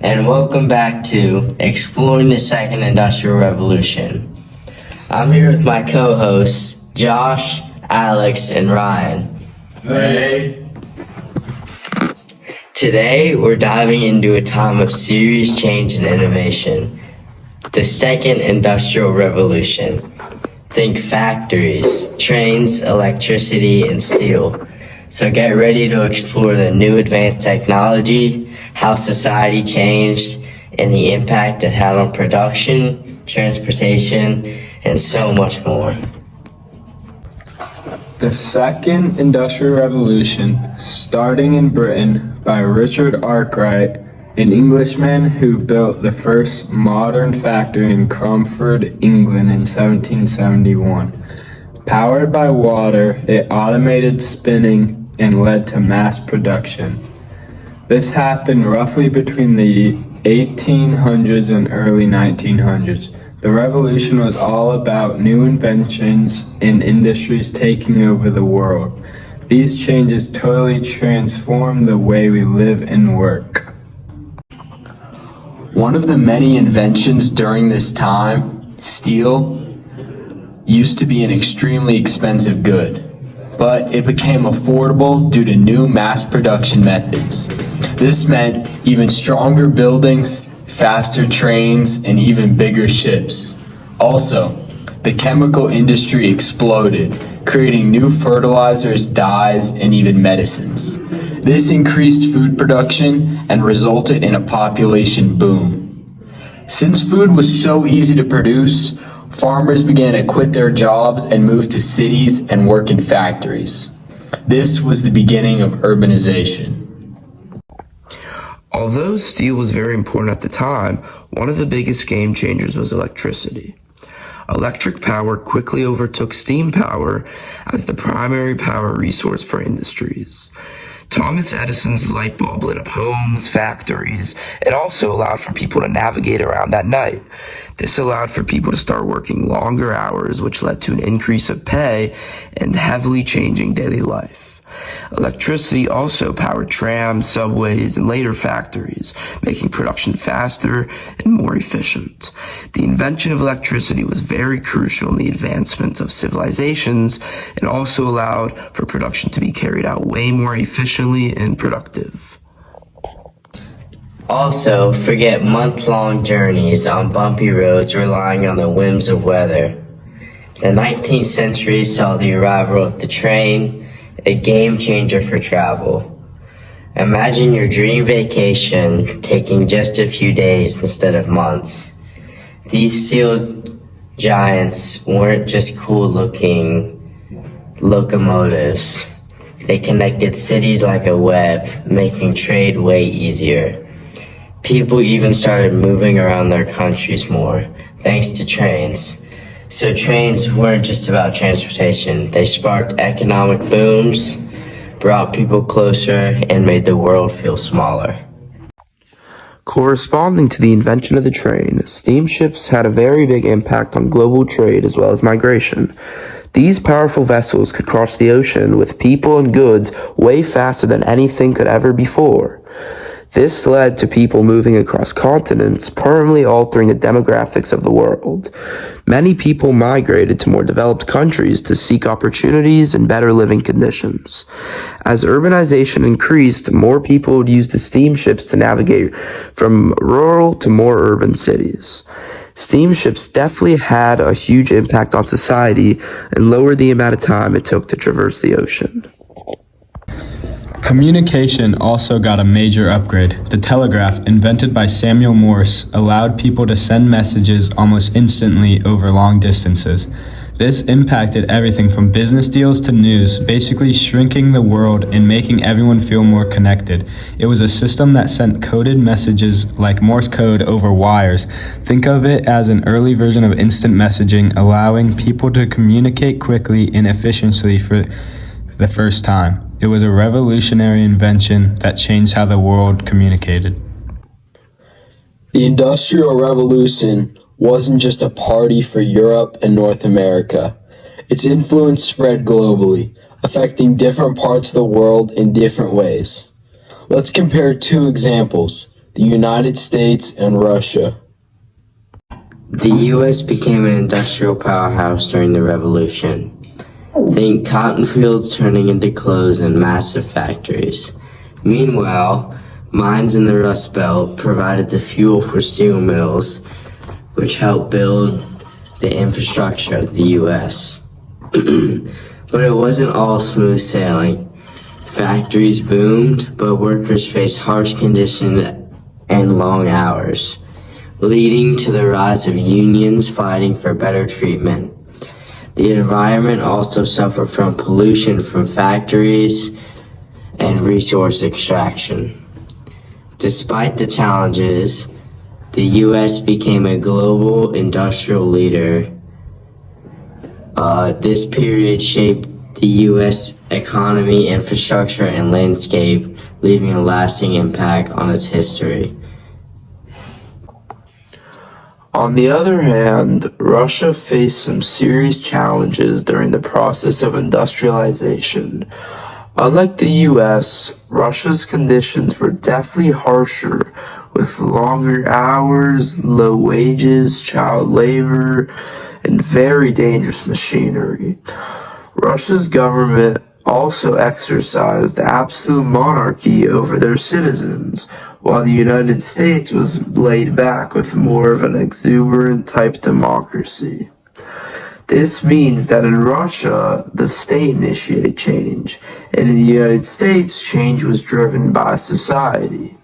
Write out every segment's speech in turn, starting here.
and welcome back to Exploring the Second Industrial Revolution. I'm here with my co-hosts, Josh, Alex, and Ryan. Hey. Today, we're diving into a time of serious change and innovation, the Second Industrial Revolution. Think factories, trains, electricity, and steel. So get ready to explore the new advanced technology, how society changed, and the impact it had on production, transportation, and so much more. The Second Industrial Revolution, starting in Britain by Richard Arkwright, an Englishman who built the first modern factory in Cromford, England in 1771. Powered by water, it automated spinning and led to mass production. This happened roughly between the 1800s and early 1900s. The revolution was all about new inventions and industries taking over the world. These changes totally transformed the way we live and work. One of the many inventions during this time, steel, used to be an extremely expensive good, but it became affordable due to new mass production methods. This meant even stronger buildings, faster trains, and even bigger ships. Also, the chemical industry exploded, creating new fertilizers, dyes, and even medicines. This increased food production and resulted in a population boom. Since food was so easy to produce, farmers began to quit their jobs and move to cities and work in factories. This was the beginning of urbanization. Although steel was very important at the time, one of the biggest game changers was electricity. Electric power quickly overtook steam power as the primary power resource for industries. Thomas Edison's light bulb lit up homes, factories. It also allowed for people to navigate around at night. This allowed for people to start working longer hours, which led to an increase of pay and heavily changing daily life. Electricity also powered trams, subways, and later factories, making production faster and more efficient. The invention of electricity was very crucial in the advancement of civilizations and also allowed for production to be carried out way more efficiently and productive. Also, forget month-long journeys on bumpy roads relying on the whims of weather. The 19th century saw the arrival of the train, a game changer for travel. Imagine your dream vacation taking just a few days instead of months. These steel giants weren't just cool-looking locomotives. They connected cities like a web, making trade way easier. People even started moving around their countries more, thanks to trains. So trains weren't just about transportation. They sparked economic booms, brought people closer, and made the world feel smaller. Corresponding to the invention of the train, steamships had a very big impact on global trade as well as migration. These powerful vessels could cross the ocean with people and goods way faster than anything could ever before. This led to people moving across continents, permanently altering the demographics of the world. Many people migrated to more developed countries to seek opportunities and better living conditions. As urbanization increased, more people would use the steamships to navigate from rural to more urban cities. Steamships definitely had a huge impact on society and lowered the amount of time it took to traverse the ocean. Communication also got a major upgrade. The telegraph, invented by Samuel Morse, allowed people to send messages almost instantly over long distances. This impacted everything from business deals to news, basically shrinking the world and making everyone feel more connected. It was a system that sent coded messages like Morse code over wires. Think of it as an early version of instant messaging, allowing people to communicate quickly and efficiently for the first time. It was a revolutionary invention that changed how the world communicated. The Industrial Revolution wasn't just a party for Europe and North America. Its influence spread globally, affecting different parts of the world in different ways. Let's compare two examples: the United States, and Russia. The U.S. became an industrial powerhouse during the Revolution. Think cotton fields turning into clothes and massive factories. Meanwhile, mines in the Rust Belt provided the fuel for steel mills, which helped build the infrastructure of the U.S. But it wasn't all smooth sailing. Factories boomed, but workers faced harsh conditions and long hours, leading to the rise of unions fighting for better treatment. The environment also suffered from pollution from factories and resource extraction. Despite the challenges, the U.S. became a global industrial leader. This period shaped the U.S. economy, infrastructure, and landscape, leaving a lasting impact on its history. On the other hand, Russia faced some serious challenges during the process of industrialization. Unlike the US, Russia's conditions were definitely harsher, with longer hours, low wages, child labor, and very dangerous machinery. Russia's government also exercised absolute monarchy over their citizens, while the United States was laid back with more of an exuberant type democracy. This means that in Russia, the state initiated change, and in the United States, change was driven by society.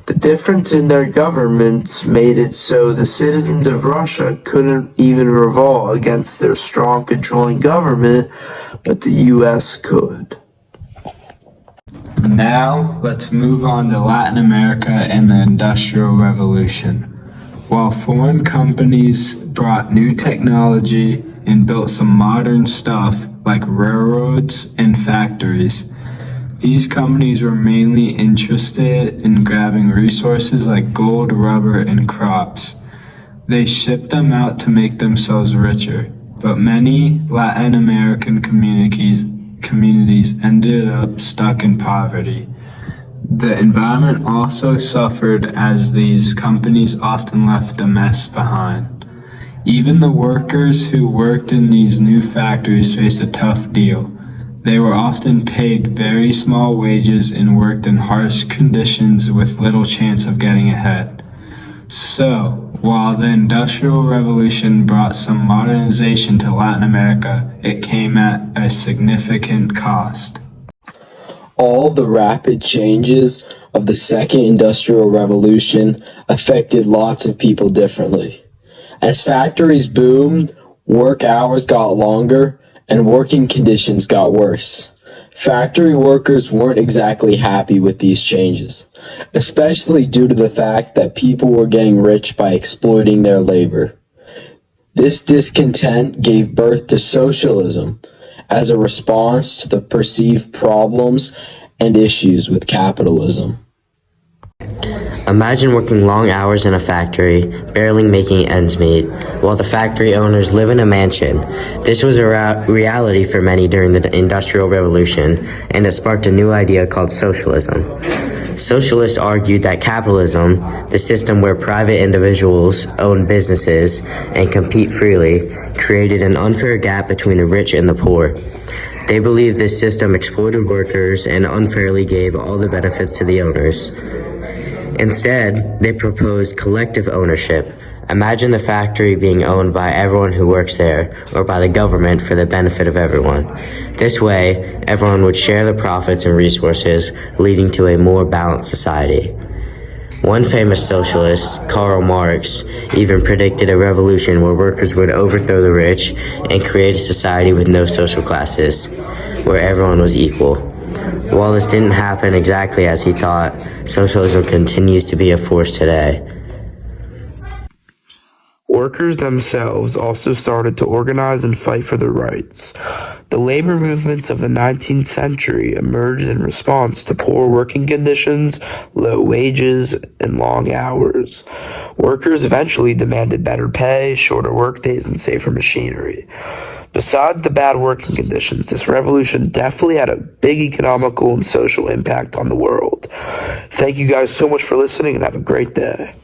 The difference in their governments made it so the citizens of Russia couldn't even revolt against their strong controlling government, but the US could. Now, let's move on to Latin America and the Industrial Revolution. While foreign companies brought new technology and built some modern stuff like railroads and factories, these companies were mainly interested in grabbing resources like gold, rubber, and crops. They shipped them out to make themselves richer, but many Latin American communities ended up stuck in poverty. The environment also suffered as these companies often left a mess behind. Even the workers who worked in these new factories faced a tough deal. They were often paid very small wages and worked in harsh conditions with little chance of getting ahead. So, while the Industrial Revolution brought some modernization to Latin America, it came at a significant cost. All the rapid changes of the Second Industrial Revolution affected lots of people differently. As factories boomed, work hours got longer, and working conditions got worse. Factory workers weren't exactly happy with these changes, especially due to the fact that people were getting rich by exploiting their labor. This discontent gave birth to socialism as a response to the perceived problems and issues with capitalism. Imagine working long hours in a factory, barely making ends meet, while the factory owners live in a mansion. This was a reality for many during the Industrial Revolution, and it sparked a new idea called socialism. Socialists argued that capitalism, the system where private individuals own businesses and compete freely, created an unfair gap between the rich and the poor. They believed this system exploited workers and unfairly gave all the benefits to the owners. Instead, they proposed collective ownership. Imagine the factory being owned by everyone who works there, or by the government for the benefit of everyone. This way, everyone would share the profits and resources, leading to a more balanced society. One famous socialist, Karl Marx, even predicted a revolution where workers would overthrow the rich and create a society with no social classes, where everyone was equal. While this didn't happen exactly as he thought, socialism continues to be a force today. Workers themselves also started to organize and fight for their rights. The labor movements of the 19th century emerged in response to poor working conditions, low wages, and long hours. Workers eventually demanded better pay, shorter workdays, and safer machinery. Besides the bad working conditions, this revolution definitely had a big economical and social impact on the world. Thank you guys so much for listening and have a great day.